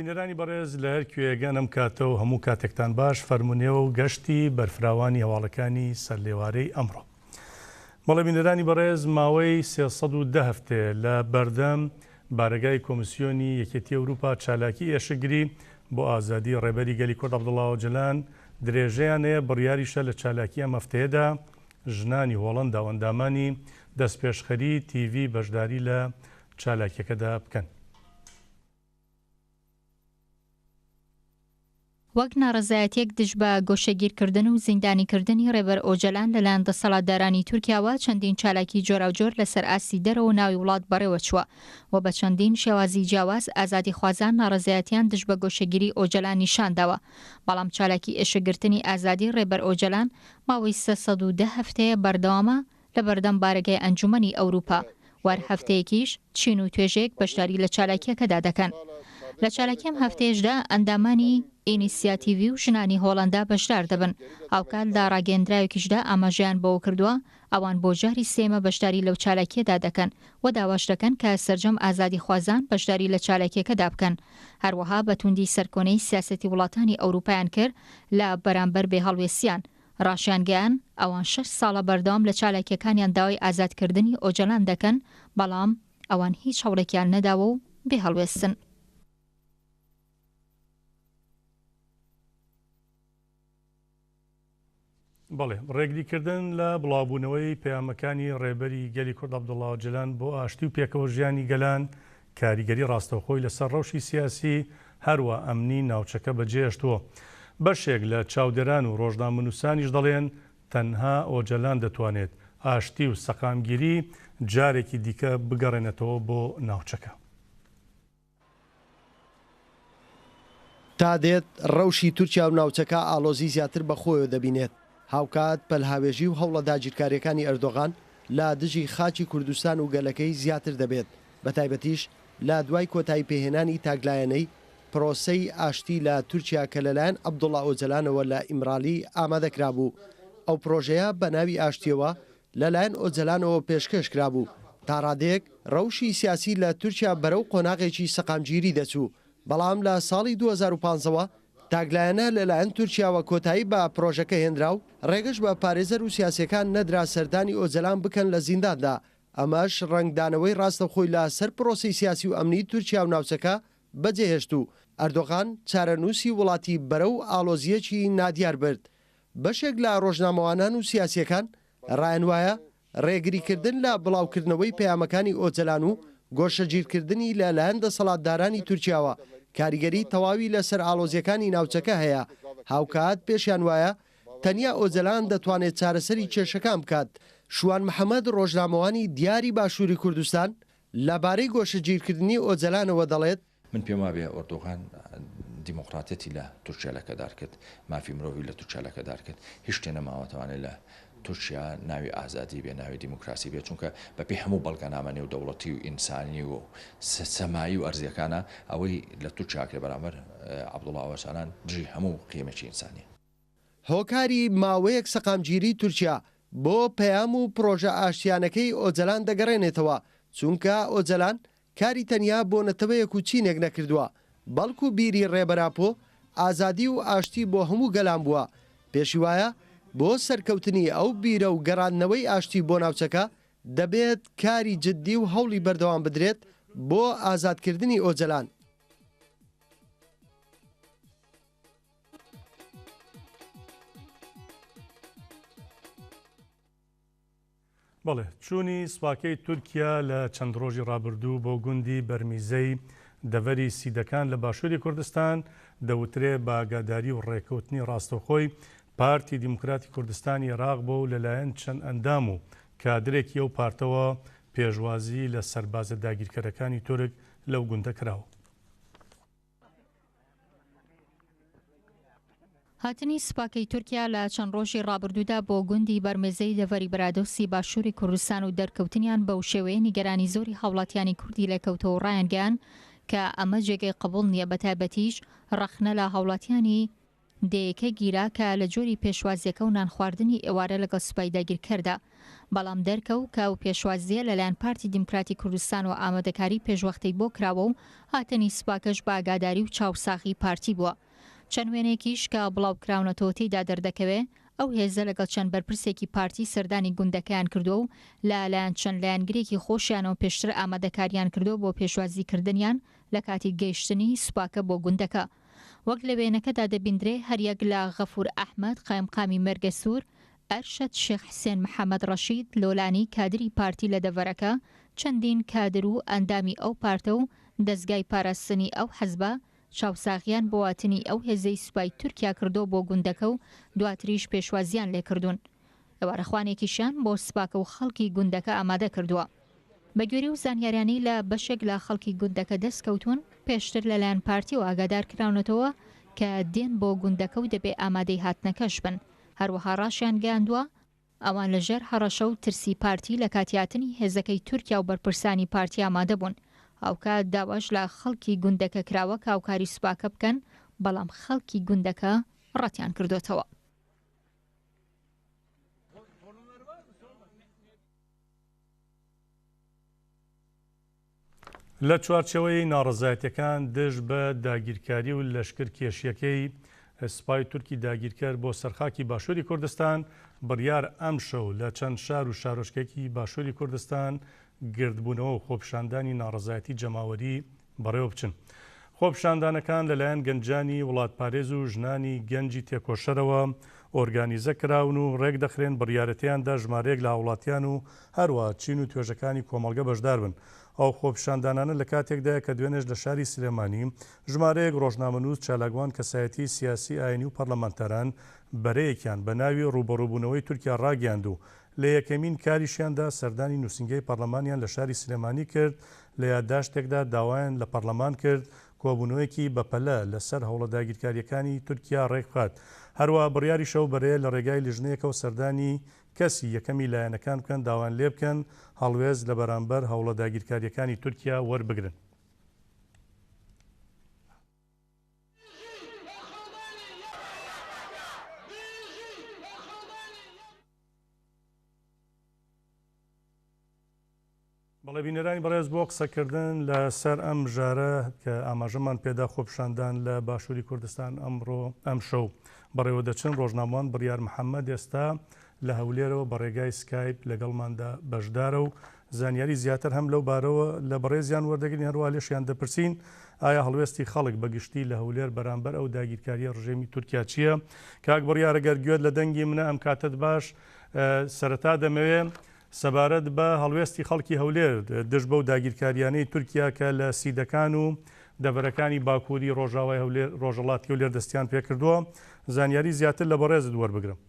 بەڵێبینەرانی بەڕێز لە هەر کوێگەنم کاتەوە هەموو کاتێکتان باش فەرمونێەوە و گەشتی بەرفراوانی هەواڵەکانی سەرلێوارەی ئەمڕۆ. بەڵێبینەرانی بەڕێز ماوەی 310 هەفتەیە لە بەردەم بارگای کۆمیسیۆنی یەکێتی ئەوروپا چالاکی ئێشەگری بۆ ئازادی ڕێبەری گەلی کورد عەبدوڵڵا ئۆجەلان درێژەیانەیە بڕیاریشە لە چالاکی ئەم هەفتەیەدا ژنانی هۆڵەندا و ئەندامانی دەستپێشخەری تیڤ بەشداری لە چالاکیەکەدا بکەن. وەک ناڕەزایەتێک دژ بە گۆشەگیرکردن و زیندانیکردنی ڕێبەر ئۆجەلان لەلایەن دەسەڵاتدارانی تورکیاوە چەندین چالاکی جۆراوجۆر لەسەر ئاستی دەرەوە ناوی وڵات بەڕێوە چووە و بە چەندین شێوازی جیاواز ئازادی خوازان ناڕەزایەتیان دژ بە گۆشەگیری ئۆجەلان نیشانداوە. بەڵام چالاکی ئێشەگرتنی ئازادی ڕێبەر ئۆجەلان ماوەی 310 هەفتەیە بەردەوامە لە بەردەم بارگای ئەنجومەنی ئەوروپا. وار هەفتەیەکیش چین و توێژێک بەشداری لە چالاکیەکەدا دەکەن. لە چالاکی ئەم هەفتەیەشدا ئەندامانی ئینیسیاتیڤی و ژنانی هۆڵەندا بەشدار دەبن. هاوکات لە ڕاگەیەندراوێکیشدا ئاماژەیان بەوە کردووە ئەوان بۆ جاری سێمە بەشداری لەو چالاکیەدا دەکەن و داواش دەکەن کە سەرجەم ئازادی خوازان بەشداری لە چالاکیەکەدا بکەن. هەروەها بە توندی سەرکۆنەی سیاسەتی وڵاتانی ئەوروپایان کرد لە بەرامبەر بێهەڵوێستیان. ڕاشیانگەیان ئەوان 6 ساڵە بەردەوام لە چالاکیەکانیان داوای ئازادکردنی ئۆجەلان دەکەن، بەڵام ئەوان هیچ هەوڵێکیان نەداوە و بێهەڵوێستن. بەڵێ ڕێگریکردن لە بڵاوبوونەوەی پەیامەکانی ڕێبەری گەلی کورد عەبدوڵڵا ئۆجەلان بۆ ئاشتی و پێکەوە ژیانی گەلان کاریگەری ڕاستەوخۆی لەسەر ڕەوشی سیاسی هەروە ئەمنی ناوچەکە بەجێهێشتووە. بەشێک لە چاودێران و ڕۆژنامەنووسانیش دەڵێن تەنها ئۆجەلان دەتوانێت ئاشتی و سەقامگیری جارێکی دیکە بگەڕێنێتەوە بۆ ناوچەکە. تا دێت ڕەوشی تورکیا و ناوچەکە ئالۆزی زیاتر بەخۆیەوە دەبینێت. هاوکات پەلهاوێژی و هەوڵە داگیرکاریەکانی ئەردۆغان لە دژی خاچی کوردستان و گەلەکەی زیاتر دەبێت. بەتایبەتیش لە دوای کۆتایی پێهێنانی تاگلایەنەی پرۆسەی ئاشتی لە تورکیا کە لەلایەن عەبدوڵڵا ئۆجەلانەوە لە ئیمرالی ئامادەکرا بوو. ئەو پرۆژەیە بە ناوی ئاشتیەوە لەلایەن ئۆجەلانەوە پێشکەش کرا بوو. تا ڕادێک ڕەوشی سیاسی لە تورکیا بەرەو قۆناغێکی سەقامگیری دەچوو. بەڵام لە ساڵی 2015ەوە تاگلایەنە لەلایەن تورکیاوە کۆتایی بە پرۆژەکە هێنرا و ڕێگەش بە پارێزەر و سیاسەکان نەدرا سەردانی ئۆجەلان بکەن لە زینداندا. ئەمەش ڕنگدانەوەی ڕاستەوخۆی لە سەر پرۆسی سیاسی و ئەمنی تورکیا و ناوچەکە بەجێهێشت و ئەردۆغان چارەنووسی وڵاتی بەرەو ئالۆزیەکی نادیار برد. بەشێک لە ڕۆژنامەوانان و سیاسیەکان ڕایان وایە ڕێگریکردن لە بڵاوکردنەوەی پەیامەکانی ئۆجەلان و گۆشەگیرکردنی لەلایەن دەسەڵاتدارانی تورکیاوە کاریگەری تەواوی لەسەر ئالۆزیەکانی ناوچەکە هەیە. هاوکات پێشیان وایە تەنیا ئۆجەلان دەتوانێت چارەسەری کێشەکان بکات. شوان محەممەد ڕۆژنامەوانی دیاری باشووری کوردستان لەبارەی گۆشەگیرکردنی ئۆجەلانەوە دەڵێت من پێم وابێ ئۆردۆغان دیموکراتەتی لە تورکیا لەکەدار کرد، مافی مرۆڤی لە تورکیا لەکەدار کرد. هیچ شتێ نەماوەتوانێت لە تورکیا ناوی ئازادی بێ، ناوی دیموکراسی بێت، چونکە بەپێی هەموو بەڵگەنامەی و دەوڵەتی و ئینسانی و سەمایی و ئەرزیەکانە ئەوەی لە تورکیا کرد بەرامبەر عەبدوڵڵا ئۆجەلان دژی هەموو قیمەتی ئینسانی. هۆکاری ماوەیەک سەقامگیری تورکیا بۆ پەیام و پرۆژە ئاشتیانەکەی ئۆجەلان دەگەڕێنێتەوە، چونکە ئۆجەلان کاری تەنیا بۆ نەتەوەیەک و چینێک نەکردووە، بەڵکو بیری ڕێبەراپۆ ئازادی و ئاشتی بۆ هەموو گەلان بووە. پێشی وایە بۆ سەرکەوتنی ئەو بیرە و گەڕاندنەوەی ئاشتی بۆ ناوچەکە دەبێت کاری جددی و هەوڵی بەردەوام بدرێت بۆ ئازادکردنی ئۆجەلان. بەڵێ چوونی سوپاکەی تورکیا لە چەند ڕۆژی ڕابردوو بۆ گوندی بەرمیزەی دەڤەری سیدەکان لە باشووری کوردستان دەوترێ بە ئاگاداری و ڕێکەوتنی ڕاستەوخۆی پارتی دیموکراتی کوردستانی عێراق بۆ لەلایەن چەند ئەندام و کادرێکی ئەو پارتەوە پێشوازی لە سەربازە داگیرکەرەکانی تورک لەو گوندە کراوە. هاتنی سوپاکەی تورکیا لە چەند ڕۆژی ڕابردوودا بۆ گوندی بەرمێزەی دەڤەری بەرادۆسی باشووری کوردستان و دەرکەوتنیان بەو شێوەیە نیگەرانی زۆری هاوڵاتیانی کوردی لەکەوتەوە ڕایانگەیان کە ئەمە جێگەی قبوڵ نییە، بەتایبەتیش ڕەخنە لە هاوڵاتیانی دەیەکە گیرا کە لە جۆری پێشوازیەکە و نان خواردنی ئێوارە لەگەڵ سوپای داگیرکەردا بەڵام دەرکەوت کە و پێشوازیە لەلایەن پارتی دیموکراتی کوردستان و ئامادەکاری پێشوەختەی بۆ کراوە و هاتنی سوپاکەش بە ئاگاداری و چاوساخی پارتی بووە. چەند وێنێکیش کە بڵاوکراونەتەوە تێیدا دەردەکەوێ ئەو هێزە لەگەڵ چەند بەرپرسێکی پارتی سەردانی گوندەکەیان کردووە و لەلایەن چەند لایەنگرێکی خۆشیانەوە پێشتر ئامادەکاریان کردو بۆ پێشوازیکردنیان لە کاتی گەیشتنی سوپاکە بۆ گوندەکە. وەک لە وێنەکەدا دەبیندرێ هەریەک لە غەفور ئەحمەد قایمقامی مەرگە سوور، ئەرشەد شێخ حسێن محەممەد ڕەشید لۆلانی کادری پارتی لە دەڤەرەکە، چەندین کادر و ئەندامی ئەو پارتە و دەستگای پاراستنی ئەو حەزبە چاوساغیان بۆواتنی ئەو هێزەی سوپای تورکیا کردو بۆ گوندەکە و دواتریش پێشوازیان لێکردوون. ئێوارەخوانێکیشیان بۆ سوپاکە و خەڵکی گوندەکە ئامادە کردووە. بە گوێرە و زانیاریانەی لە بەشێک لە خەڵکی گوندەکە دەستکەوتون پێشتر لەلایەن پارتی و ئاگادار کراونەتەوە کە دێن بۆ گوندەکە و دەبێ ئامادەی هاتنەکەش بن. هەروەها ڕاشیان گەیاندووە ئەوان لەژێر هەڕەشە و ترسی پارتی لە کاتیاتنی هێزەکەی تورکیا و بەرپرسانی پارتی ئامادە بوون. هاوکات داواش لە خەڵکی گوندەکە کراوە کە هاوکاری سوپاکە بکەن، بەڵام خەڵکی گوندەکە ڕەتیان کردوتەوە. لە چوارچەوەی ناڕەزایەتیەکان دژ بە داگیرکاری و لەشکر کێشیەکەی سوپای تورکی داگیرکەر بۆ سەرخاکی باشووری کوردستان بڕیار ئەم شەو لە چەند شار و شارۆچکێکی باشووری کوردستان گردبوونەوە و خۆپشاندانی ناڕەزایەتی جەماوەری بەڕێوە بچن. خۆپشاندانەکان لەلایەن گەنجانی وڵاتپارێز و ژنانی گەنجی تێکۆشەرەوە ئۆرگانیزە کراون و ڕێک دەخرێن بڕیارەتیاندا ژمارەیەک لە هاوڵاتیان و هەروە چین و توێژەکانی کۆمەڵگە بەشدار بن. ئەو خۆپشاندانانە لە کاتێکدایە کە دوێنێش لە شاری سلێمانی ژمارەیەک ڕۆژنامەنووس چالاکوان کەسایەتی سیاسی ئاینی و پەرلەمانتەران بەرەیەکیان بە ناوی ڕوبەڕووبوونەوەی تورکیا ڕاگەیاند و لە یەکەمین کاریشیاندا سەردانی نووسنگەی پەرلەمانیان لە شاری سلێمانی کرد. لە یادداشتێکدا داوایان لە پەرلەمان کرد کۆبوونەوەیەکی بەپەلە لەسەر هەوڵە داگیرکاریەکانی تورکیا ڕێکخات. هەروە بڕیاری شەو بەرەیە لە ڕێگای لیژنەیەکەوە سەردانی کەسی یەکەمی لایەنەکان بکەن داوان لێ بکەن هەڵوێز لە بەرامبەر هەوڵە داگیرکاریەکانی تورکیا وەربگرن. بەڵێ بینەرانی بەڕێز بۆ قسەکردن لەسەر ئەم ژارە کە ئاماژەمان پێدا خۆپشاندان لە باشووری کوردستان ئەمڕۆ ئەم شەو بەڕێوە دەچن ڕۆژنامەوان بڕیار محەممەد ئێستا لە هەولێرەوە بە ڕێگای سکایپ لەگەڵماندا بەشدارە و زانیاری زیاتر هەم لەو بارەوە لە بەڕێزیان وەردەگرین هەروە لێشیان دەپرسین ئایا هەڵوێستی خەڵک بەگشتی لە هەولێر بەرامبەر ئەو داگیرکاریە ڕژێمی تورکیا چییە؟ کاک بڕیارە گەرگوێت لە دەنگی منە ئەم کاتت باش سەرەتا دەمەوێت سەبارەت بە هەڵوێستی خەڵکی هەولێر دژ بە و داگیرکاریانەی تورکیا کە لە سیدەکان و دەڤەرەکانی باکووری ڕۆژاوای ڕۆژەڵاتی هەولێر دەستیان پێکردووە زانیاری زیاتر لە بەڕێزت وەربگرم.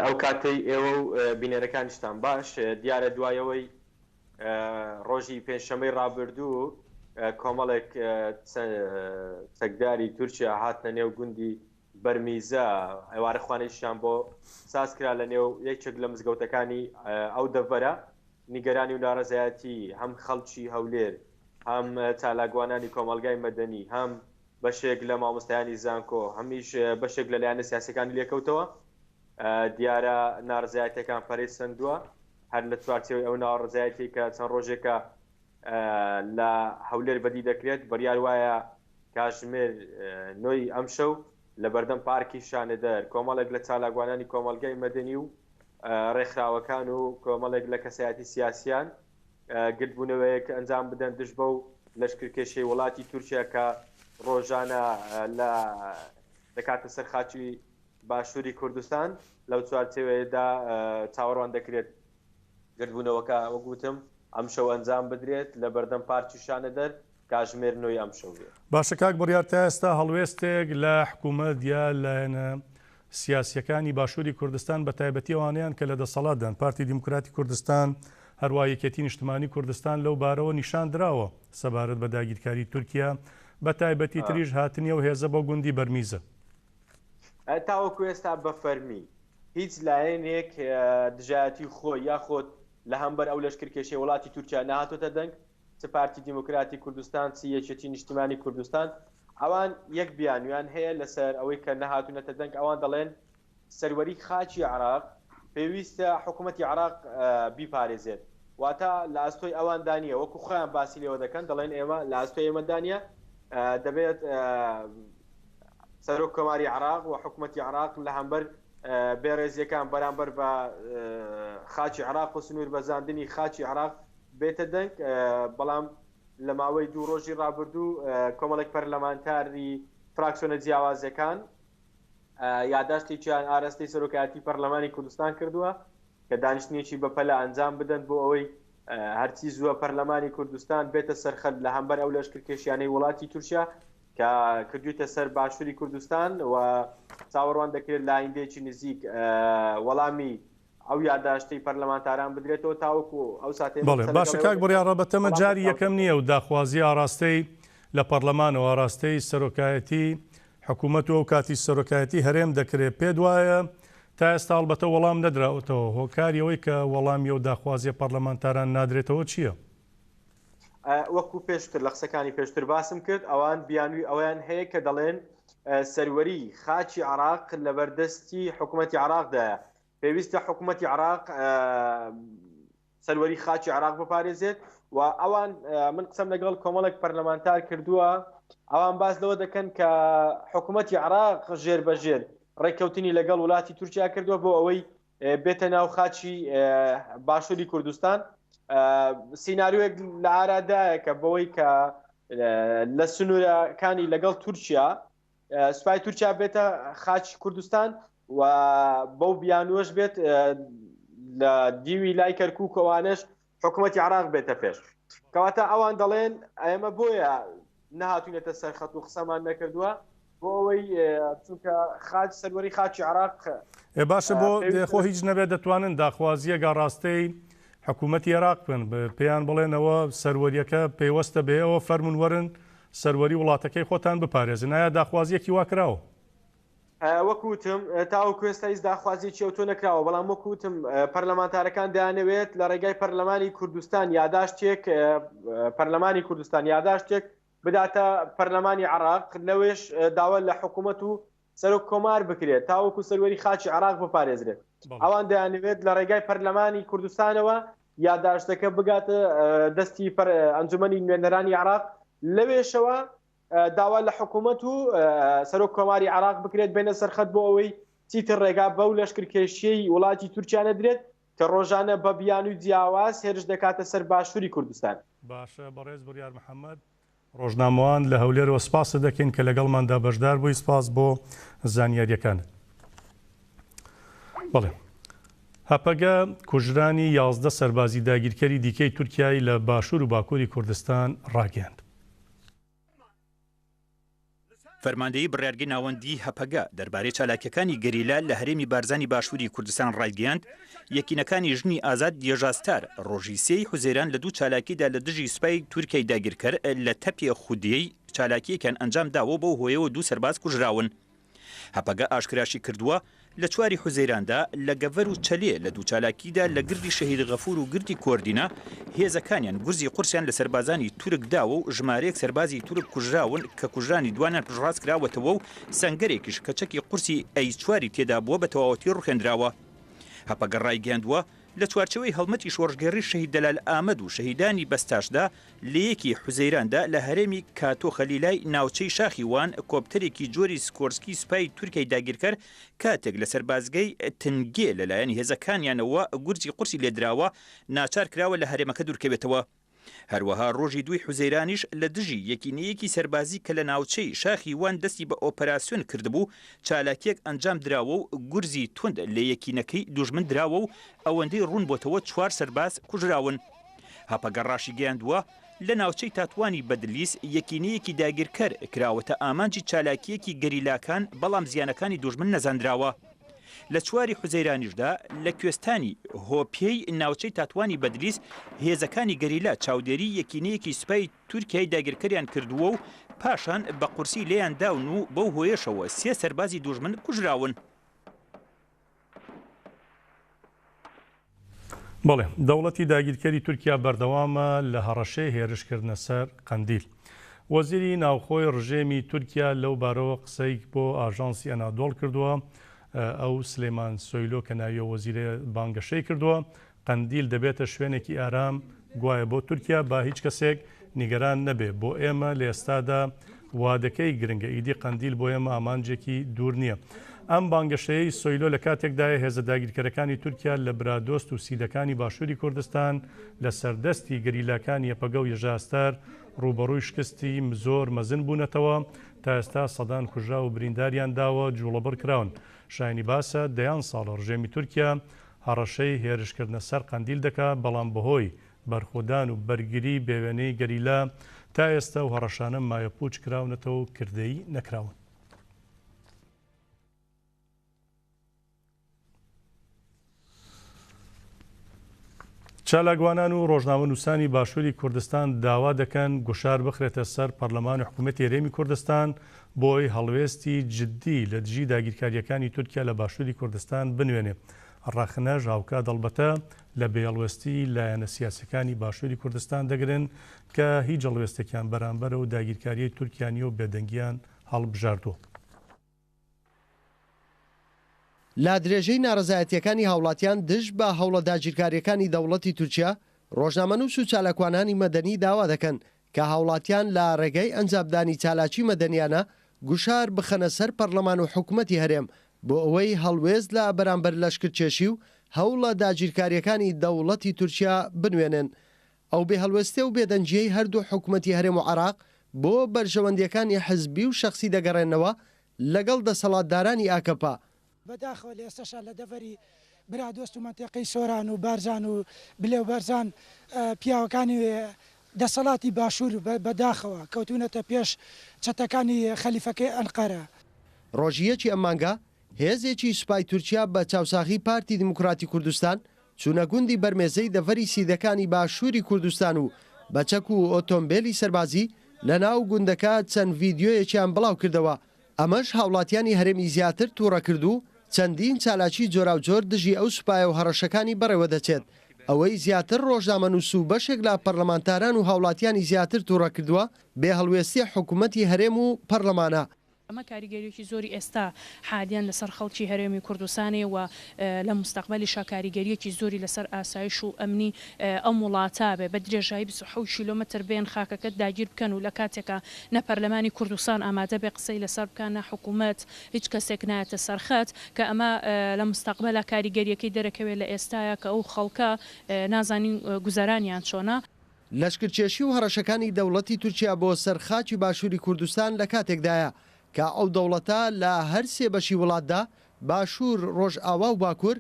ئەو کاتەی ئێوە و بینەرەکانیشتان باش دیارە دوایەوەی ڕۆژی پێنجشەمەی ڕابردوو کۆمەڵێک چەکداری تورکیا هاتنە نێو گوندی بەرمیزە ئێوارەخوانێکیشیان بۆ ساز کرا لە نێو یەکێک لە مزگەوتەکانی ئەو دەڤەرە نیگەرانی و ناڕەزایەتی هەم خەڵکی هەولێر هەم چالاکوانانی کۆمەلگای مەدەنی هەم بەشێک لە مامۆستایانی زانکۆ هەمیش بەشێک لە لایەنە سیاسەکانی لێکەوتەوە دیارە ناڕزایەتەکان پەرەی سندووە هەر لە چوارچێوەی ئەو ناڕزایەتی کە چەند ڕۆژێکە لە هەولێر بەدی دەکرێت بڕیار وایە کاتژمێر نۆی ئەم شەو لە بەردەم پارکی شانەدەر کۆمەڵێک لە چالاکوانانی کۆمەلگای مەدەنی و ڕێکخراوەکان و کۆمەڵێک لە کەسایەتی سیاسیان گرتبوونەوەیەک ئەنجام بدەن دژ بە و لەشکرکێشەی وڵاتی تورکیا کە ڕۆژانە لە دەکاتە سەرخاچی باشووری کوردستان لەو چوارچێوەیەدا چاوەڕوان دەکرێت گرتبوونەوەکە وەگوتم ئەم شەو ئەنجام بدرێت لە بەردەم پارکی شانەدەر کاتژمێر نۆی ئەم شەو. باشە کاک بڕیار تا ئێستا هەڵوێستێک لە حکوومەت یا لایەنە سیاسیەکانی باشووری کوردستان بە تایبەتی ئەوانیان کە لە دەسەڵاتدان پارتی دیموکراتی کوردستان هەروە یەکێتی نیشتمانی کوردستان لەو بارەوە نیشان درراوە سەبارەت بە داگیرکاری تورکیا بە تایبەتی تریش هاتنی و هێزە بۆ گوندی بەرمیزە تاوەکو ئێستا بە فەرمی هیچ لایەنێک دژایەتی خۆی یاخۆت لە هەمبەر ئەو لەشکرکێشەی وڵاتی تورکیا نهاتۆتە دەنگ چ پارتی دیموکراتی کوردستان چ یەکێتی نیشتمانی کوردستان ئەوان یەک بیانویان هەیە لەسەر ئەوەی کە نەهاتوونەتە دەنگ ئەوان دەڵێن سەروەری خاچی عراق پێویستە حکوومەتی عراق بیپارێزێت واتە لە ئاستۆی ئەوان دانیە وەکو خۆیان باسی لێوە دەکەن دەڵێن ئێمە لە ئاستۆی ئێمەدانە دەبێت سەرۆک کۆماری عراق و حکوومەتی عراق لە هەمبەر بێڕێزیەکان بەرامبەر بە خاچی عراق و سنوور بەزاندنی خاچی عراق بێتە دەنگ بەڵام لە ماوەی 2 ڕۆژی ڕابردوو کۆمەڵێک پەرلەمانتاری فراکسیۆنە جیاوازەکان یاداشتێکیان ئاراستەی سەرۆکایەتی پەرلەمانی کوردستان کردووە کە دانیشتنیەکی بەپەلە ئەنجام بدەن بۆ ئەوەی هەرچی زووە پەرلەمانی کوردستان بێتە سەرخەت لە هەمبەر ئەو لەشکرکێشیانەی وڵاتی تورکیا کە کردویتە سەر باشووری کوردستان و چاوەڕوان دەکرێت لە ئایندێکی نزیک وەڵامی ئەو یاداشتەی پەرلەمانتاران بدرێتەوە تاوەکو ئەو ساتێ باشە کاک بڕیار ڕەبەتەمە جاری یەکەم نییە و داخوازی ئاراستەی لە پەرلەمانەوە ئاراستەی سەرۆکایەتی حکوومەت و کاتی سەرۆکایەتی هەرێم دەکرێت پێ وایە تا ئێستا هەڵبەتە وەڵام نەدراوەتەوە هۆکاریەوەی کە وەڵامی و داخوازیە پەرلەمانتاران نادرێتەوە چییە؟ وەکو پێشتر لە قسەکانی پێشتر باسم کرد ئەوان بیانوی ئەویان هەیە کە دەڵێن سەروەری خاچی عراق لە بەردەستی حکوومەتی عراقدایە پێویستە حکوومەتی عراق سەروەری خاچی عراق بپارێزێت و ئەوان من قسەم لەگەڵ کۆمەڵێک پەرلەمانتار کردووە ئەوان باس لەوە دەکەن کە حکوومەتی عراق ژێر بەژێر ڕێککەوتنی لەگەڵ وڵاتی تورکیا کردووە بۆ ئەوەی بێتە ناو خاچی باشووری کوردستان سیناریۆیەک لە ئارادایە کە بەوەی کە لە سنوورەکانی لەگەڵ تورکیا سوپای تورکیا بێتە خاچی کوردستان و بەو بیانوەش بێت لە دیوی لای کەرکووک ئەوانش حکوومەتی عراق بێتە پێش کەواتە ئەوان دەڵێن ئێمە بۆیە نەهاتوونێتە سەرخەت و قسەمان نەکردووە بۆ ئەوەی چونکە خاچ سەروەری خاچی عراق باشە بۆ خۆ هیچ نەبێت دەتوانن داخوازیە گاڕاستەی حکوومەتی عراق بن پێیان بڵێنەوە سەروەریەکە پێیوەستە بێەوە فەرمون وەرن سەروەری وڵاتەکەی خۆتان بپارێزن نایە داخوازیەکی واکراوە وەکوتم تاوەکو ئێستا هیچ داخوازیی ئەوتۆ نەکراوە بەڵام وەکوتم پەرلەمانتارەکان دەیانەوێت لە ڕێگای پەرلەمانی کوردستان یاداشتێک پەرلەمانی کوردستان یاداشتێک بداتە پەرلەمانی عراق لەوێش داوا لە حکوومەت و سەرۆک کۆمار بکرێت تاوەکو سەروەری خاچی عراق بپارێزرێت ئەوان دەیانەوێت لە ڕێگای پەرلەمانی کوردستانەوە یاداشتەکە بگاتە دەستی ئەنجومەنی نوێنەرانی عراق لەوێشەوە داوا لە حکوومەت و سەرۆک کۆماری عراق بکرێت بینە سەرخەت بۆ ئەوەی چیتر ڕێگا بەو لەشکرکێشیەی وڵاتی تورکیا نەدرێت کە ڕۆژانە بە بیان و جیاواز هێرش دەکاتە سەر باشووری کوردستان. باشە بەڕێز بڕیار محەممەد ڕۆژنامەوان لە هەولێرەوە سپاسە دەکەین کە لەگەڵماندا بەشدار بووی سپاس بۆ زانیاریەکانت. بەڵێ هەپەگە کوژرانی 11 سەربازی داگیرکەری دیکەی تورکیای لە باشوور و باکووری کوردستان ڕاگەاند. فەرماندەی بڕیارگەی ناوەندی هەپەگە دەربارەی چالاکیەکانی گەریلا لە هەرێمی بارزانی باشووری کوردستان ڕایگەاند یەکینەکانی ژنی ئازاد دیێژاستار ڕۆژی سێی حوزەیران لە دوو چالاکیدا لە دژی سوپای تورکیای داگیرکەر لە تەپی خودیەی چالاکیەکان ئەنجام داوە بەو هۆیەوە دوو سەرباز کوژراون. هەپەگە ئاشکراشی کردووە لە چواری حوزەیراندا لە گەڤەر و چەلێ لە دوو چالاکیدا لە گردی شەهید غەفور و گردی کۆردینە هێزەکانیان گورزی قورسیان لە سەربازانی تورک داوە و ژمارەیەک سەربازی تورک کوژراون کە کوژرانی دوانیان پشڕاست کراوەتەوە و سەنگەرێکیش کە چەکی قورسی ئەی4 تێدا بووە بە تەواوەتی ڕوخێنراوە. هەپەگە ڕایگەاندووە لە چوارچەوەی هەڵمەتی شۆڕژگەڕی شەهید دەلال ئامەد و شەهیدانی بەستاشدا لە یەکی حوزەیراندا لە هەرێمی کاتۆ خەلیلای ناوچەی شاخی وان کۆپتەرێکی جۆری سکۆرسکی سوپای تورکیای داگیرکەر کاتێک لە سەربازگەی تنگێ لەلایەن هێزەکانیانەوە گورجی قورسی لێدراوە ناچار کراوە لە هەرێمەکە دوورکەوێتەوە. هەروەها ڕۆژی دوی حوزەیرانیش لە دژی یەکینەیەکی سەربازی کە لە ناوچەی شاخی وان دەستی بە ئۆپەراسیۆن کردبوو چالاکیەک ئەنجام دراوە و گورزی تند لە یەکینەکەی دوژمن دراوە و ئەوەندەی ڕوون بۆتەوە 4 سەرباز کوژراون. هەپەگە ڕاشی گەیاندووە لە ناوچەی تاتوانی بەدلیس یەکینەیەکی داگیرکەر کراوەتە ئامانجی چالاکیەکی گەریلاکان بەڵام زیانەکانی دوژمن نەزاندراوە. لە چواری حوزەیرانیشدا لە کوێستانی هۆپیەی ناوچەی تاتوانی بەدلیس هێزەکانی گەریلا چاودێری یەکینەیەکی سوپای تورکیای داگیرکەریان کردووە و پاشان بە قورسی لێیان داون و بەو هۆیەشەوە 3 سەربازی دوژمن کوژراون. بەڵێ دەوڵەتی داگیرکەری تورکیا بەردەوامە لە هەڕەشەی هێرشکردنە سەر قەندیل وەزیری ناوخۆی ڕژێمی تورکیا لەو بارەوە قسەی بۆ ئاژانسی ئەنادۆڵ کردووە. ئەو سلێمان سۆیلۆ کە ناویە وەزیرە بانگەشەی کردووە قەندیل دەبێتە شوێنێکی ئارام گوایە بۆ تورکیا با هیچ کەسێک نیگەران نەبێ. بۆ ئێمە لە ئێستادا وادەکەی گرنگە ئیدی قەندیل بۆ ئێمە ئامانجێکی دوور نییە. ئەم بانگەشەیە سۆیلۆ لە کاتێکدایە هێزە داگیرکەرەکانی تورکیا لە برادۆست و سیلەکانی باشووری کوردستان لە سەردەستی گەریلاکانی یەپەگە و یەژاستار ڕوبەڕووی شکستی زۆر مەزن بوونەتەوە. تا ئێستا سەدان کوژرا و برینداریان داوە جوڵەبڕ کراون. شایانی باسە دەیان ساڵە ڕژێمی تورکیا هەڕەشەی هێرشکردنە سەر قەندیل دەکا، بەڵام بەهۆی بەرخۆدان و بەرگری بێوێنەی گەریلا تا ئێستا و هەڕەشانە مایەپوچ کراونەتەوە و کردەی نەکراون. چالاگوانان و ڕۆژنامە نووسانی باشووری کوردستان داوا دەکەن گوشار بخرێتە سەر پەرلەمانی حکوومەتی هەرێمی کوردستان بۆی هەڵوێستی جددی لە دژی داگیرکاریەکانی تورکیا لە باشووری کوردستان بنوێنێ. ڕاخنەژ هاوکا دەڵبەتە لە بێهەڵوێستی لایەنە سیاسەکانی باشووری کوردستان دەگرن کە هیچ هەڵوێستێکیان بەرامبەرە و داگیرکاریی تورکیانی و بێدەنگیان هەڵبژاردووە. لا درێژەی ناڕزایەتیەکانی هاوڵاتیان دژ بە هەوڵە داگیرکاریەکانی دەوڵەتی تورکیا، ڕۆژنامەنووس و چالاکوانانی مەدەنی داوا دەکەن کە هاوڵاتیان لە ڕێگەی ئەنجامدانی چالاکی مەدەنیانە گوشار بخەنە سەر پەرلەمان و حکوومەتی هەرێم بۆ ئەوەی هەڵوێست لە بەرامبەر لەشکرچێشی و هەوڵە داگیرکاریەکانی دەوڵەتی تورکیا بنوێنن. ئەو بێ هەڵوێستێ و بێدەنجیەی هەردوو حکوومەتی هەرێم و عێراق بۆ بەرژەوەندیەکانی حزبی و شەخسی دەگەڕێنەوە لەگەڵ دەسەڵاتدارانی ئاکەپا. بەداخەوە لە ئێستاشا لە دەڤەری برادۆست و منتیقەی سۆران و بارزان و بلێو بارزان پیاوەکانی دەسەڵاتی باشوور بەداخەوە کەوتونەتە پێش چەتەکانی خەلیفەکەی ئەنقەرە. ڕۆژیەکی ئەمانگە هێزێکی سوپای تورکیا بە چاوساغی پارتی دیموکراتی کوردستان چوونە گوندی بەرمێزەی دەڤەری سیدەکانی باشووری کوردستان و بەچەک و ئۆتۆمبیلی سەربازی لە ناو گوندەکە چەند ڤیددیۆیەکیان بڵاو کردەوە. ئەمەش هاوڵاتیانی هەرێمی زیاتر تووڕە کردو چەندین چالاکی جۆرا و جۆر دژی ئەو سوپایە و هەڕەشەکانی بەڕێوە دەچێت. ئەوەی زیاتر ڕۆژنامەنووس و بەشێک لە پەرلەمانتاران و هاوڵاتیانی زیاتر تووڕە کردووە بێ هەڵوێستی حکوومەتی هەرێم و پەرلەمانە. ئەمە کاریگەریەکی زۆری ئێستا حادیان لەسەر خەڵکی هەرێمی کوردستانی و لە مستەقبەلیشا کاریگەریەکی زۆری لەسەر ئاسایش و ئەمنی ئەم وڵاتە بێ بە درێژایی 27 کیلۆمەتر بێن خاکەکەت داگیر بکەن و لە کاتێکە نە پەرلەمانی کوردستان ئامادە بێ قسەی لەسەر بکەن نە حکوومەت هیچ کەسێک نایەتە سەرخەت کە ئەمە لە مستەقبەلە کاریگەریەکەی دەرەکەوێت لە ئێستاە کە ئەو خەڵکە نازانین گوزەرانیان چۆنە. لەشکرچێشی و هەڕەشەکانی دەوڵەتی تورکیا بۆ سەرخاکی باشووری کوردستان لە کاتێکدایە کە ئەو دەوڵەتە لە هەر سێ بەشی وڵاتدا باشوور، ڕۆژئاوا و باکوور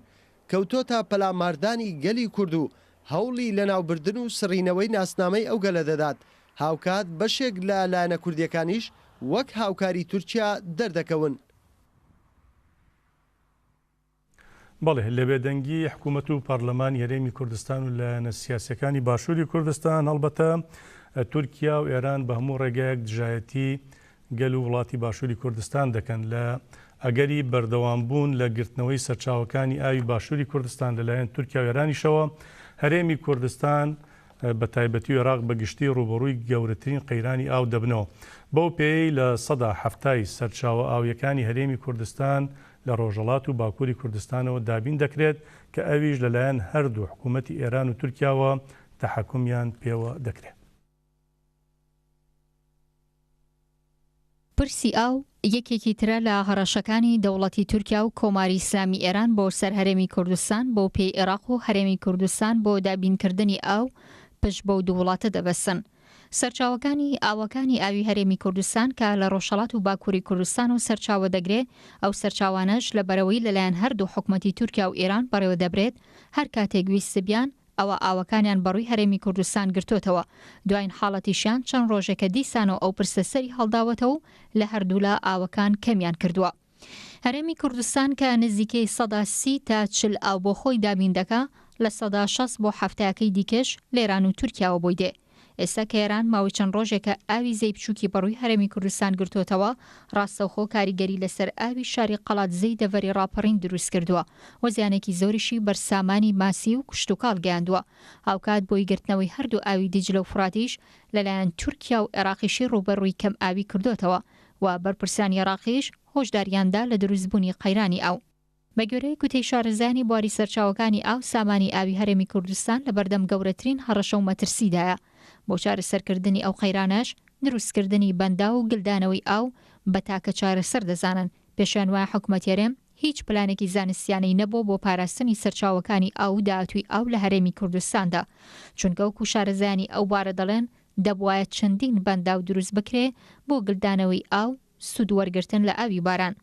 کەوتۆتە پەلاماردانی گەلی کورد و هەوڵی لە ناوبردن و سڕینەوەی ناسنامەی ئەو گەلە دەدات. هاوکات بەشێک لە لایەنە کوردیەکانیش وەک هاوکاری تورکیا دەردەکەون. بەڵێ لە بێدەنگی حکوومەت و پەرلەمانی هەرێمی کوردستان و لایەنە سیاسەکانی باشووری کوردستان هەڵبەتە تورکیا و ئێران بە هەموو ڕێگایەک دژایەتی گەل و وڵاتی باشووری کوردستان دەکەن لە ئەگەری بەردەوامبوون لە گرتنەوەی سەرچاوەکانی ئاوی باشووری کوردستان لەلایەن تورکیا و ئێرانیشەوە هەرێمی کوردستان بە تایبەتی و عێراق بەگشتی ڕوبەڕووی گەورەترین قەیرانی ئاو دەبنەوە. بەو پێی لە سەدا هەفتای سەرچاوە ئاویەکانی هەرێمی کوردستان لە ڕۆژهەڵات و باکووری کوردستانەوە دابین دەکرێت کە ئەویش لەلایەن هەردوو حکوومەتی ئێران و تورکیاوە تەحەکومیان پێوە دەکرێت. پرسی ئاو یەکێکی ترە لە هەڕەشەکانی دەوڵەتی تورکیا و کۆماری ئیسلامی ئێران بۆ سەر هەرێمی کوردستان بۆ پێی عێراق و هەرێمی کوردستان بۆ دابینکردنی ئاو پشت بەو دوو وڵاتە دەبەستن. سەرچاوەکانی ئاوەکانی ئاوی هەرێمی کوردستان کە لە ڕۆژهەڵات و باکووری کوردستان و سەرچاوە دەگرێت ئەو سەرچاوانەش لە بەرەوەی لەلایەن هەردوو حکوومەتی تورکیا و ئێران بەڕێوە دەبرێت هەر کاتێک ویست بیان ئەوە ئاوەکانیان بەڕووی هەرێمی کوردستان گرتوتەوە. دوایین حاڵەتیشیان چەند ڕۆژێکە دیسانەوە ئەو پرسەسەری هەڵداوەتەوە و لە هەردوو لە ئاوەکان کەمیان کردووە. هەرێمی کوردستان کە نزیکەی 130 تا 40 ئاو بۆ خۆی دابین دەکا لە 160 بۆ هەفتەیەکەی دیکەش لە ئێران و تورکیاوە بۆی دێ. ئێستا کە ئێران ماوەی چەند ڕۆژێکە ئاوی زەی بچووکی بەڕووی هەرێمی کوردستان گرتوتەوە، ڕاستەوخۆ کاریگەری لەسەر ئاوی شاری قەڵات زەی دەڤەری ڕاپەڕین دروست کردووە و زیانێکی زۆریشی بەرسامانی ماسی و کشتتوکاڵ گەیاندووە. هاوکات بۆی گرتنەوەی هەردوو ئاوی دیجلە و فراتیش لەلایەن تورکیا و عێراقیشی ڕوبەڕووی کەم ئاوی کردوتەوە و بەرپرسانی عێراقیش هۆشداریاندا لە دروستبوونی قەیرانی ئاو. بە گوێرەی گوتەی شارەزانی بواری سەرچاوەکانی ئاو، سامانی ئاوی هەرێمی کوردستان لە بەردەم گەورەترین هەڕەشە و مەترسیدایە. بۆ چارەسەرکردنی ئەو قەیرانەش دروستکردنی بەندا و گلدانەوەی ئاو بە تاکە چارەسەر دەزانن. پێشیان وایە حکوومەت هێرێم هیچ پلانێکی زانستیانەی نەبوو بۆ پاراستنی سەرچاوەکانی ئاو و داهاتووی ئاو لە هەرێمی کوردستاندا، چونکە وەکو شارەزانی ئەو بارە دەڵێن دەبوایە چەندین بەندا و دروست بکرێ بۆ گلدانەوەی ئاو سوود وەرگرتن لە ئاوی باران.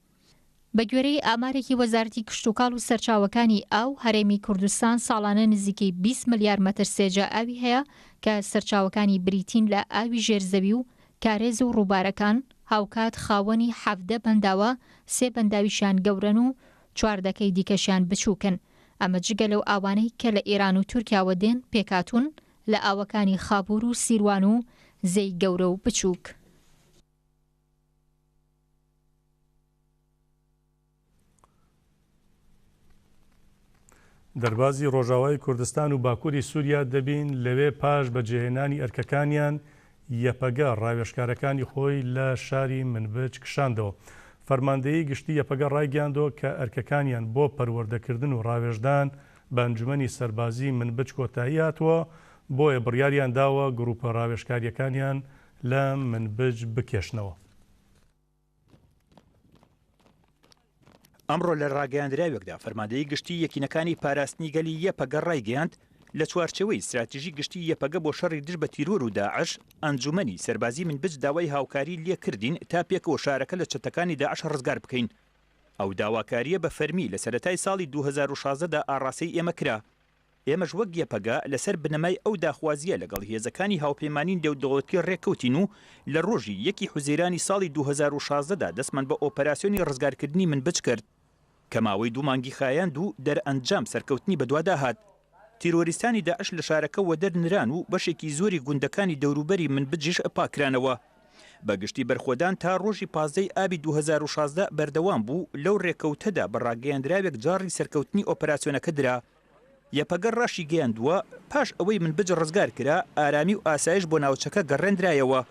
بە گوێرەی ئامارێکی وەزارەتی کشتتوکاڵ و سەرچاوەکانی ئاو، هەرێمی کوردستان ساڵانە نزیکەی 20 ملیار مەتر سێجە ئاوی هەیە کە سەرچاوەکانی بریتین لە ئاوی ژێرزەوی و کارێز و ڕووبارەکان. هاوکات خاوەنی 17 بەنداوە، 3 بەنداویشیان گەورن و 14 دیکەشیان بچووکن. ئەمە جگە لەو ئاوانەی کە لە ئێران و تورکیاوە دێن پێکاتون لە ئاوەکانی خابوور و سیروان و زەی گەورە و بچووک. دەربازی ڕۆژاوای کوردستان و باکووری سووریا دەبین لەوێ پاش بەجێهێنانی ئەرکەکانیان یەپەگە ڕاوێژکارەکانی خۆی لە شاری منبج کشاندەوە. فەرماندەیی گشتی یەپەگە ڕایگەیاندەوە کە ئەرکەکانیان بۆ پەروەردەکردن و ڕاوێژدان بە ئەنجومەنی سەربازی منبج کۆتایی هاتووە، بۆیە بڕیاریان داوە گروپە ڕاوێژکاریەکانیان لە منبج بکێشنەوە. ئەمڕۆ لە ڕاگەیاندراوێکدا فەرماندەی گشتی یەکینەکانی پاراستنی گەلی یەپەگە ڕایگەیاند لە چوارچەوەی استراتیژی گشتی یەپەگە بۆ شەڕی دژ بە تیرۆر و داعش، ئەنجومەنی سەربازی منبج داوای هاوکاری لێکردین تا پێکەوە شارەکە لە چەتەکانی داعش ڕزگار بکەین. ئەو داواکاریە بە فەرمی لە سەرەتای ساڵی 2016دا ئاڕاستەی ئێمە کرا. ئێمەش وەک یەپەگە لەسەر بنەمای ئەو داخوازیە لەگەڵ هێزەکانی هاوپەیمانین دەوڵەتی ڕێککەوتین و لە ڕۆژی 1 حوزەیرانی ساڵی 2016دا دەستمان بە ئۆپەراسیۆنی ڕزگارکردنی منبج کرد کە ماوەی 2 مانگی خایاند و دەرئەنجام سەرکەوتنی بەدوادا هات. تیرۆریستانی داعش لە شارەکەەوە دەرنران و بەشێکی زۆری گوندەکانی دەوروبەری منبجیش پاکرانەوە. بەگشتی بەرخۆدان تا ڕۆژی 15 ئابی 2016 بەردەوام بوو. لەو ڕێکەوتەدا بەڕاگەیاندراوێک جاڕی سەرکەوتنی ئۆپەراسیۆنەکە درا. یەپەگە ڕاشی گەیاندووە پاش ئەوەی منبج ڕزگار کرا، ئارامی و ئاسایش بۆ ناوچەکە گەڕێنرایەوە.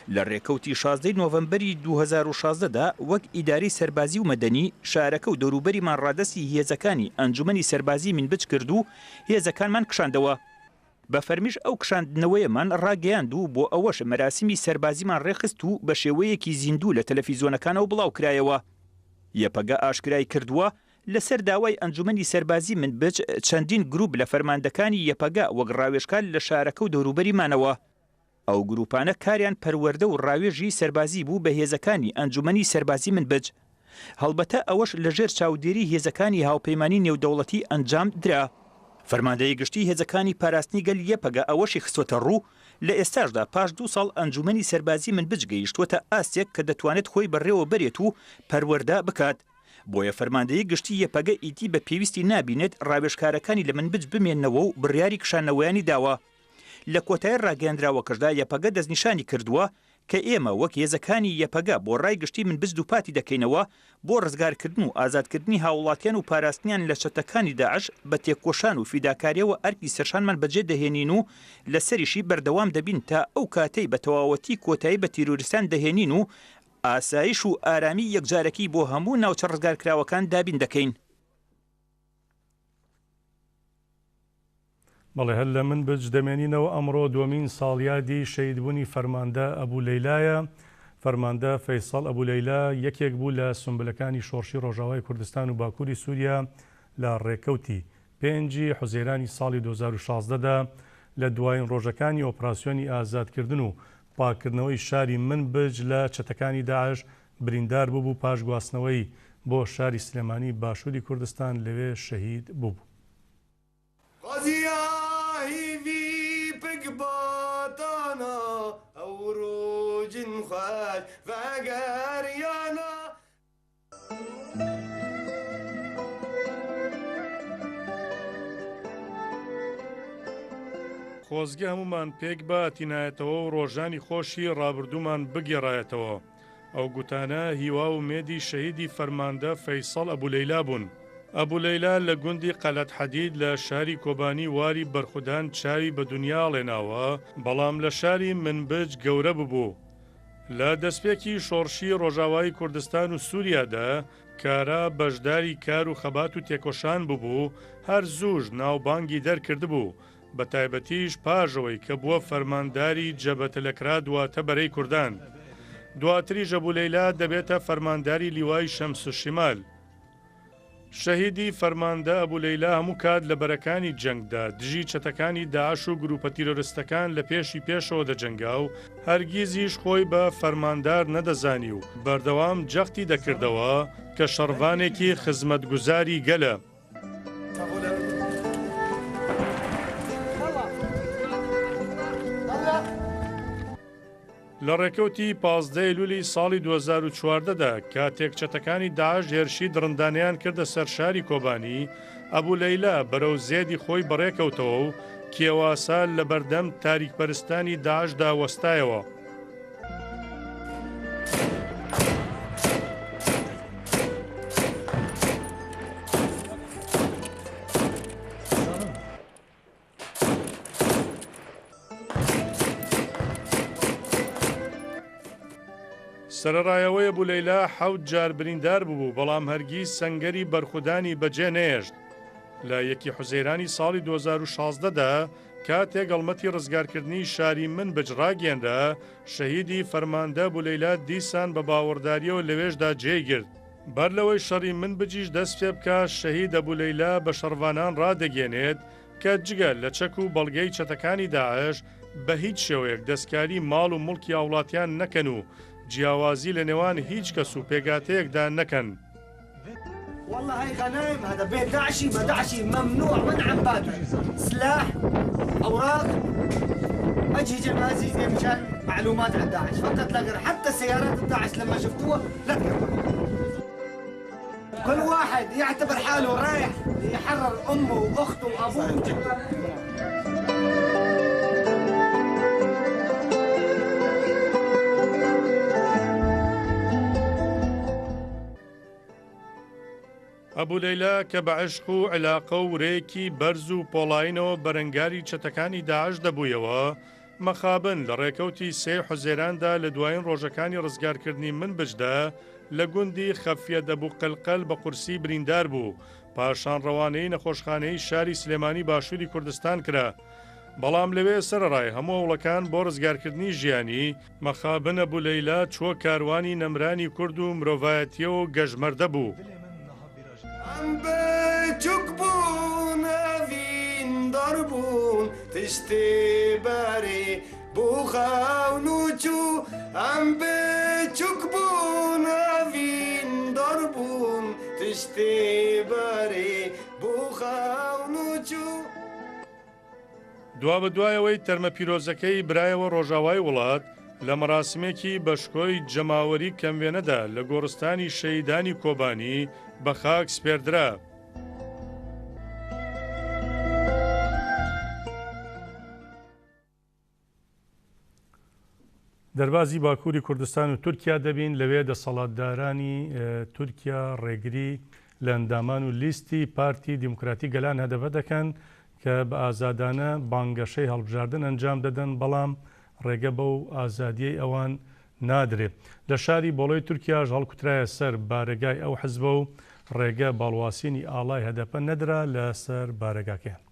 لە ڕێکەوتی 16 نۆڤەمبەری 2016دا وەک ئیداری سەربازی و مەدەنی شارەکە و دەوروبەریمان ڕادەستی هێزەکانی ئەنجومەنی سەربازی منبج کرد و هێزەکانمان کشاندەوە. بە فەرمیش ئەو کشاندنەوەیەمان ڕاگەیاند و بۆ ئەوەش مەراسیمی سەربازیمان ڕێخست و بە شێوەیەکی زیندوو لە تەلەڤیزۆنەکانەوە بڵاو کرایەوە. یەپەگە ئاشکرای کردووە لەسەر داوای ئەنجومەنی سەربازی منبج چەندین گروپ لە فەرماندەکانی یەپەگە وەک ڕاوێژکار لە شارەکە و دەوروبەریمانەوە. ئەو گروپانە کاریان پەروەردە و ڕاوێژی سەربازی بوو بە هێزەکانی ئەنجومەنی سەربازی منبج. هەڵبەتە ئەوەش لەژێر چاودێری هێزەکانی هاوپەیمانی نێودەوڵەتی ئەنجام درا. فەرماندەی گشتی هێزەکانی پاراستنی گەل یەپەگە ئەوەشی خستۆتە ڕوو لە ئێستاشدا پاش 2 ساڵ ئەنجومەنی سەربازی منبج گەیشتووەتە ئاستێک کە دەتوانێت خۆی بەڕێوە بەرێت و پەروەردە بکات. بۆیە فەرماندەی گشتی یەپەگە ئیتی بە پێویستی نابینێت ڕاوێژکارەکانی لە منبج بمێننەوە و بڕیاری کشانەوەیانی داوە. لە کۆتای ڕاگەیاندراوەکەشدا یەپەگە دەستنیشانی کردووە کە ئێمە وەک هێزەکانی یەپەگە بۆ ڕای گشتی منبج دووپاتی دەکەینەوە بۆ ڕزگارکردن و ئازادکردنی هاوڵاتیان و پاراستنیان لە چەتەکانی داعش بە تێکۆشان و فیداکاریەوە ئەرکی سەرشانمان بەجێ دەهێنین و لەسەریشی بەردەوام دەبین تا ئەو کاتەی بە تەواوەتی کۆتایی بە تیرۆریستان دەهێنین و ئاسایش و ئارامی یەکجارەکی بۆ هەموو ناوچە ڕزگارکراوەکان دابین دەکەین. بەڵێ هەر لە منبج دەمێنینەوە ئەمڕۆ دووەمین ساڵیادی شەیدبوونی فەرماندە ئەبوو لەیلایە. فەرماندە فەیساڵ ئەبوو لەیلا یەکێک بوو لە سنبلەکانی شۆڕشی ڕۆژاوای کوردستان و باکووری سووریا لە ڕێکەوتی 5 حوزەیرانی ساڵی 2016دا لە دوایین ڕۆژەکانی ئۆپراسیۆنی ئازادکردن و پاکردنەوەی شاری منبج لە چەتەکانی داعش بریندار بوو پاش گواستنەوەی بۆ شاری سلێمانی باشووری کوردستان لەوێ شەهید بوو. خۆزگە هەمومان پێک بە تینایەتەوە و ڕۆژانی خۆشی ڕابردوومان بگێڕایەتەوە. ئەو گوتانە هیوا و مێدی شەهیدی فەرماندە فەیسەڵ ئەبولەیلا بوون. ئەبولەیلا لە گوندی قەلەت حەدید لە شاری کۆبانی واری بەرخودان چاوی بە دنیا لێناوە، بەڵام لە شاری منبج گەورە ببوو. لە دەستپێکی شۆڕشی ڕۆژاوایی کوردستان و سووریادا کارا بەشداری کار و خەبات و تێکۆشان ببوو، هەر زووش ناوبانگی دەرکردبوو، بە تایبەتیش پاژەوەی کە بووە فەرمانداری جەبەتەلەکرا دواتە بەرەی کوردان. دواتری ئەبولەیلا دەبێتە فەرمانداری لیوای شەمس و شیمال. شەهیدی فەرماندە ئەبولەیلا هەموو کات لە بەرەکانی جەنگدا دژی چەتەکانی داعش و گروپە تیرۆریستەکان لە پێشی پێشەوە دەجەنگا و هەرگیزیش خۆی بە فەرماندار نەدەزانی و بەردەوام جەختی دەکردەوە کە شەڕڤانێکی خزمەتگوزاری گەلە. لە ڕێکەوتی 15 لولی ساڵی 2014دا کاتێک چەتەکانی داعش هێرشی درندانیان کردە سەر شاری کۆبانی، ئەبولەیلا بەرەو زێدی خۆی بەڕێکەوتەوە و کێواسا لە بەردەم تاریکپەرستانی داعشدا وەستایەوە. سەرەڕایەوەی ئەبولەیلا 7 جار بریندار بوو، بەڵام هەرگیز سەنگەری بەرخودانی بەجێ نێشت. لە 1 حوزەیرانی ساڵی 2016دا کاتێک هەڵمەتی ڕزگارکردنی شاری منبج ڕاگەیەندا، شەهیدی فەرماندە ئەبولەیلا دیسان بە باوەڕداریەوە لەوێشدا جێگرت. بەر لەوەی شەڕی منبجیش دەست پێ بکە، شەهید ئەبولەیلا بە شەڕڤانان ڕادەگەێنێت کە جگە لە چەک و بەڵگەی چەتەکانی داعش بە هیچ شێوەیەک دەستکاری ماڵ و مڵکی هاوڵاتیان نەکەن و جیاوازی لە نێوان هیچ کەس و پێگاتەیەکدا نەکەن. والله هاي غنايم، هذا بيت داعشي ما داعشي ممنوع منعا باتا، سلاح اوراق اجهزه مازيزه مشان معلومات عن داعش فقط لا غير. حتى سيارات داعش لما شفتوها لا تكبروا. كل واحد يعتبر حاله رايح يحرر امه واخته وابوه وجده. ئەبولەیلا کە بە عشق و علاقە و ڕێکی بەرز و پۆڵاینەوە بەرەنگاری چەتەکانی داعش دەبوویەوە، مەخابن لە ڕێکەوتی 3 حوزەیراندا لە دوایین ڕۆژەکانی ڕزگارکردنی منبجدا لە گوندی خەفیە دەبوو قەلقەل بە قورسی بریندار بوو، پاشان ڕەوانەی نەخۆشخانەی شاری سلێمانی باشووری کوردستان کرا. بەڵام لەوێ سەرڕای هەموو هەوڵەکان بۆ ڕزگارکردنی ژیانی، مەخابن ئەبولەیلا چووە کاروانی نەمرانی کورد و مرۆڤایەتیەوە گەژمەردە بوو. بون اوین داربون تشتی باری بوخاونوچو ام به چک بون اوین داربون تشتی باری بوخاونوچو. دوا بە دوایەوەی تەرمە پیرۆزەکەی برایەوە ڕۆژاوای وڵات لە مەراسمێکی بەشکۆی جەماوەری کەموێنەدا لە گۆڕستانی شەیدانی کۆبانی بە خاک سپێردرا. دەربازی باکووری کوردستان و تورکیا دەبین لەوێ دەسەڵاتدارانی تورکیا ڕێگری لە ئەندامان و لیستی پارتی دیموکراتی گەلان هەدەفە دەکەن کە بە ئازادانە بانگەشەی هەڵبژاردن ئەنجام دەدەن، بەڵام ڕێگە بەو ئازادیەی ئەوان نادرێت. لە شاری بۆڵۆی تورکیاش هەڵکوترایە سەر بارگای ئەو حزبە و ڕێگە باڵواسینی ئاڵای هەدەپە نەدرا لەسەر بارگاکەیان.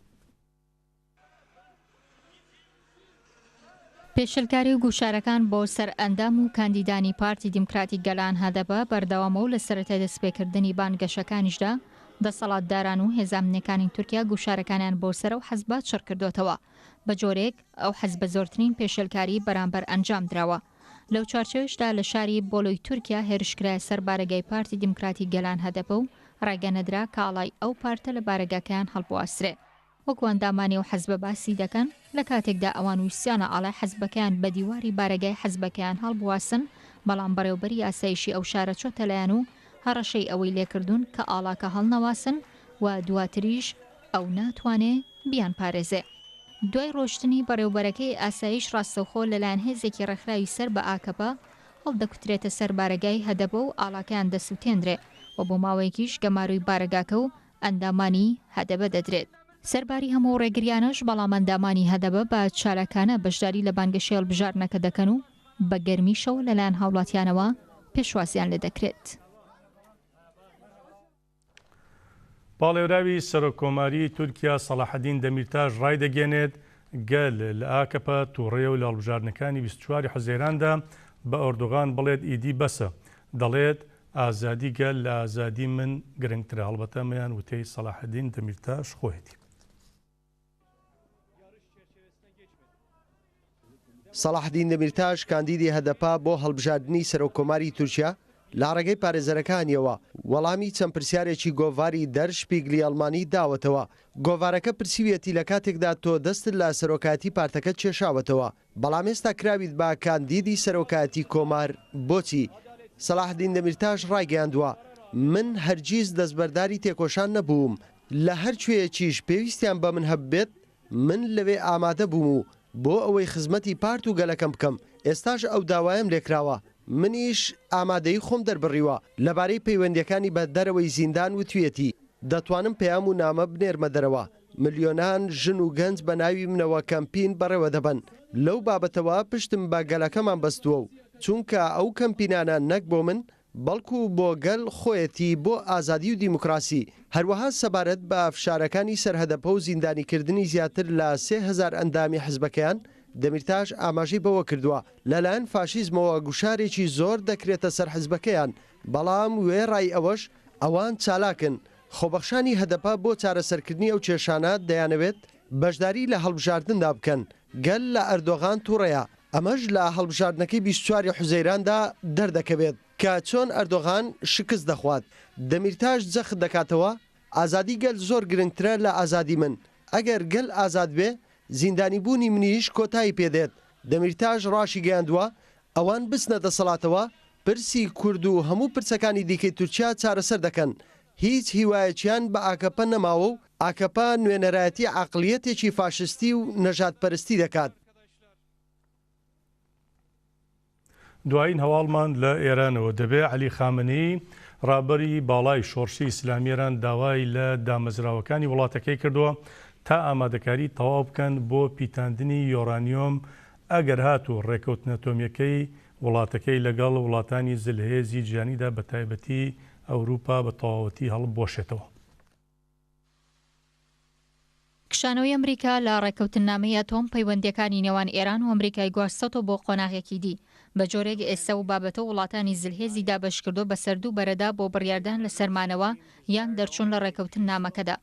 پێشلکاری و گوشارەکان بۆ سەر ئەندام و کاندیدانی پارتی دیموکراتی گەلان هەدەبە بەردەوامە و لە سەرەتای دەستپێکردنی بانگەشەکانیشدا دەسەڵاتداران و هێزانمنەکانی تورکیا گوشارەکانیان بۆ سەر و حەزبات شڕ کردوتەوە. بە جۆرێک ئەو حەزبە زۆرترین پێشلکاری بەرامبەر ئەنجام درراوە. لەو چارچەوەشدا لە شاری بۆلۆی تورکیا هێرشکرای سەر بارگای پارتی دیموکراتی گەلان هەدەپە و ڕاگەنەدرا کە ئاڵای ئەو پارتە لە بارگاکەیان هەڵبواسرێ. وەکو ئەندامانی و حەزبە باسی دەکەن لە کاتێکدا ئەوان ویسیانە ئاڵای حەزبەکەیان بە دیواری بارگای حەزبەکەیان هەڵبواسن، بەڵام بەڕێوبەری یاسایشی ئەو شارە چۆتە لایەن و هەڕەشەی ئەوەی لێکردوون کە ئاڵاکە هەڵنەواسن و دواتریش ئەو ناتوانێ بیان پارێزێ. دوای ڕۆشتنی بەڕێوبەرەکەی ئاسایش ڕاستەوخۆ لەلایەن هێزێکی ڕێکخراوی سەر بە ئاکەپە هەڵدەکوترێتە سەر بارگای هەدەبە و ئاڵاکەیان دەسووتێنرێ و بۆ ماوەیەکیش گەماروی بارگاکە و ئەندامانی هەدەبە دەدرێت. سەرباری هەموو ڕێگریانەش بەڵام ئەندامانی هەدەبە بە چالاکانە بەشداری لە بانگەشەی هەڵبژارنەکە دەکەن و بە گەرمیشەوە لەلایەن هاوڵاتیانەوە پێشوازیان لێ دەکرێت. باڵێراوی سەرۆکۆماری تورکیا سەلاحەدین دەمیرتاش ڕایدەگەێنێت گەل لە ئاکەپە تووڕێ و لە هەڵبژارنەکانی 24 حوزەیراندا بە ئەردۆغان بڵێت ئیدی بەسە، دەڵێت ئازادی گەل لە ئازادی من گرنگترە. هەڵبەتە مەیان وتەی سەلاحەدین دەمیرتاش خۆیەتی. سەلاحەدین دەمیرتاش کاندیدی هەدەپا بۆ هەڵبژاردننی سەرۆکۆماری تورکیا لە ڕێگەی پارێزەرەکانیەوە وەڵامی چەند پرسیارێکی گۆڤاری دەرشپیگلی ئەڵمانی داوەتەوە. گۆڤارەکە پرسیویەتی لە کاتێکدا تۆ دەستت لە سەرۆکاتی پارتەکە کێشاوەتەوە، بەڵام ئێستا کراویت بە کاندیدی سەرۆکاتی کۆمار بۆچی؟ سەلاحەدین دەمیرتاش ڕایگەیاندووە من هەرگیز دەستبەرداری تێکۆشان نەبووم، لە هەر کوێیەکیش پێویستیان بە من هەبێت من لەوێ ئامادە بووم و بۆ ئەوەی خزمەتی پارت و گەلەکەم بکەم. ئێستاش ئەو داوایم لێکراوە، منیش ئامادەی خۆم دەربڕیوە لەبارەی پەیوەندیەکانی بە دەرەوەی زیندان و توێتی. دەتوانم پەیام و نامە بنێرمە دەرەوە. ملیۆنان ژن و گەنج بە ناوی منەوە کەمپین بەڕێوە دەبن. لەو بابەتەوە پشتم بە گەلەکەمان بەستووە و چونکە ئەو کەمپینانە نەک بۆ من بەڵکو بۆ گەل خۆیەتی بۆ ئازادی و دیموکراسی. هەروەها سەبارەت بە ئەفشارەکانی سەرهەدەپە و زیندانیکردنی زیاتر لە 3000 ئەندامی حزبەکەیان دەمیرتاش ئاماژەی بەوە کردووە لەلایەن فاشیزمەوە گوشارێکی زۆر دەکرێتە سەر حزبەکەیان، بەڵام وێ ڕای ئەوەش ئەوان چالاکن. خۆبەخشانی هەدەپا بۆ چارەسەرکردنی ئەو کێشانە دەیانەوێت بەشداری لە هەڵبژاردندا بکەن. گەل لە ئەردۆغان تووڕەیە، ئەمەش لە هەڵبژاردنەکەی 24 حوزەیراندا دەردەکەوێت کە چۆن ئەردۆغان شکست دەخوات. دەمیرتاش جەخت دەکاتەوە ئازادی گەل زۆر گرنگترە لە ئازادی من. ئەگەر گەل ئازاد بێ زیندانی بوونی منیش کۆتایی پێدێت. دەمیرتاش ڕاشی گەیاندووە ئەوان بچنە دەسەڵاتەوە پرسی کورد و هەموو پرسەکانی دیکەی تورکیا چارەسەر دەکەن. هیچ هیوایەتیان بە ئاکەپە نەماوە و ئاکەپە نوێنەرایەتی عەقڵیەتێکی فاشستی و نەژادپەرستی دەکات. دوایین هەواڵمان لە ئێرانەوە دەبێ عەلی خامنەیی ڕابەری باڵای شۆڕشی ئیسلامی ئێران داوای لە دامەزراوەکانی وڵاتەکەی کردووە تا ئامادەکاری تەواو بکەن بۆ پیتاندنی یۆرانیۆم ئەگەر هاتوو ڕێکەوتنە ئەتۆمیەکەی وڵاتەکەی لەگەڵ وڵاتانی زلهێزی جیهانیدا بە تایبەتی ئەوروپا بە تەواوەتی هەڵبۆشێتەوە. کشانەوەی ئەمریکا لە ڕێکەوتنامەی ئەتۆم پەیوەندیەکانی نێوان ئێران و ئەمریکای گواستەوە بۆ قۆناغێکی دی بە جۆرێک ئێستا و بابەتە وڵاتانی زلهێزی دابەشکردو بە سەردوو بەرەدا بۆ بڕیاردان لە سەرمانەوە یان دەرچوون لە ڕێکەوتن نامەکەدا.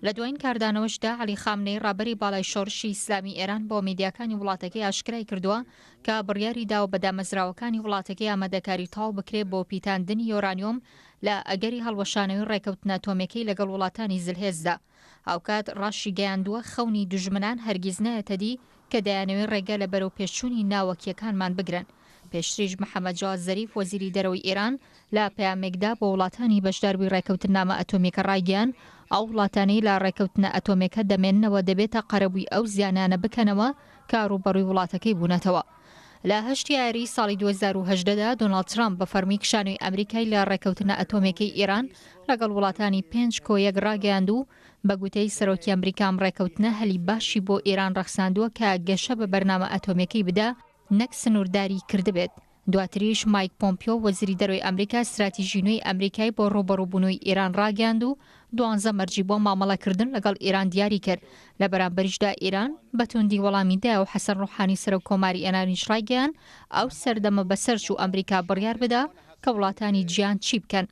لە دوایین کاردانەوەشدا عەلی خامنەی ڕابەری باڵای شۆڕشی ئیسلامی ئێران بۆ میدیاکانی وڵاتەکەی ئاشکرای کردووە کە بڕیاری داوە بە دامەزراوەکانی وڵاتەکەی ئامادەکاری تاو بکرێت بۆ پیتاندنی یۆرانیۆم لە ئەگەری هەڵوەشانەوەی ڕێکەوتنە ئەتۆمیەکەی لەگەڵ وڵاتانی زلهێزدا. ئەوکات ڕاشی گەیاندووە خەونی دوژمنان هەرگیز نایەتە دی کە دەیانەوێت ڕێگە لە بەرەو پێشچوونی ناوەکیەکانمان بگرن. پێشتریش محەممەد جاواد زەریف وەزیری دەرەوەی ئێران لە پەیامێکدا بۆ وڵاتانی بەشداربووی ڕێکەوتنامە ئەتۆمیەکە ڕایگەیان ئەو وڵاتانەی لە ڕێکەوتنە ئەتۆمیەکە دەمێننەوە دەبێتە قەرەبووی ئەو زیانانە بکەنەوە کە ڕوبەڕووی وڵاتەکەی بوونەتەوە. لە 8 یاری ساڵی 2010دا دۆناڵد ترامپ بە فەرمی کشانەوەی ئەمریکای لە ڕێکەوتنە ئەتۆمیەکەی ئێران لەگەڵ وڵاتانی 5 کۆیەک ڕاگەیاند و بە گوتەی سەرۆکی ئەمریکام ڕێکەوتنە هەلی باشی بۆ ئێران ڕەخساندووە کە گەشە بە بەرنامە ئەتۆمیەکەی بدا نەک سنوورداری کردبێت. دواتریش مایک پۆمپیۆ وەزیری دەرەوەی ئەمریکا استراتیژی نوێی ئەمریکای بۆ ڕوبەڕووبوونەوەی ئێران ڕاگەاند و 12 مەرجی بۆ مامەڵەکردن لەگەڵ ئێران دیاری کرد. لە بەرامبەریشدا ئێران بە توندی وەڵامیدا و حەسەن ڕوحانی سەرۆک کۆماری ئێرانیش ڕایگەیاند ئەو سەردەمە بەسەرچ و ئەمریکا بڕیار بدا کە وڵاتانی جیهان چی بکەن.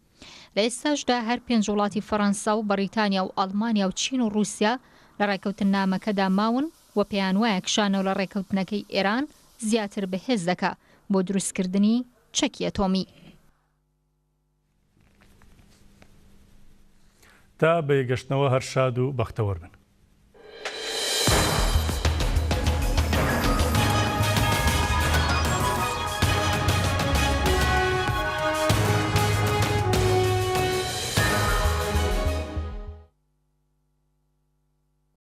لە ئێستاشدا هەر 5 وڵاتی فەڕەنسا و بەریتانیا و ئەڵمانیا و چین و رووسیا لە ڕێکەوتن نامەکەدا ماون و پێیان وایە کشانەوە لە ڕێکەوتنەکەی ئێران زیاتر بەهێز دەکا بۆ دروستکردنی چەکی ئەتۆمی. تا بەیەگەشتنەوە هەر شاد و بەختەوەر بن.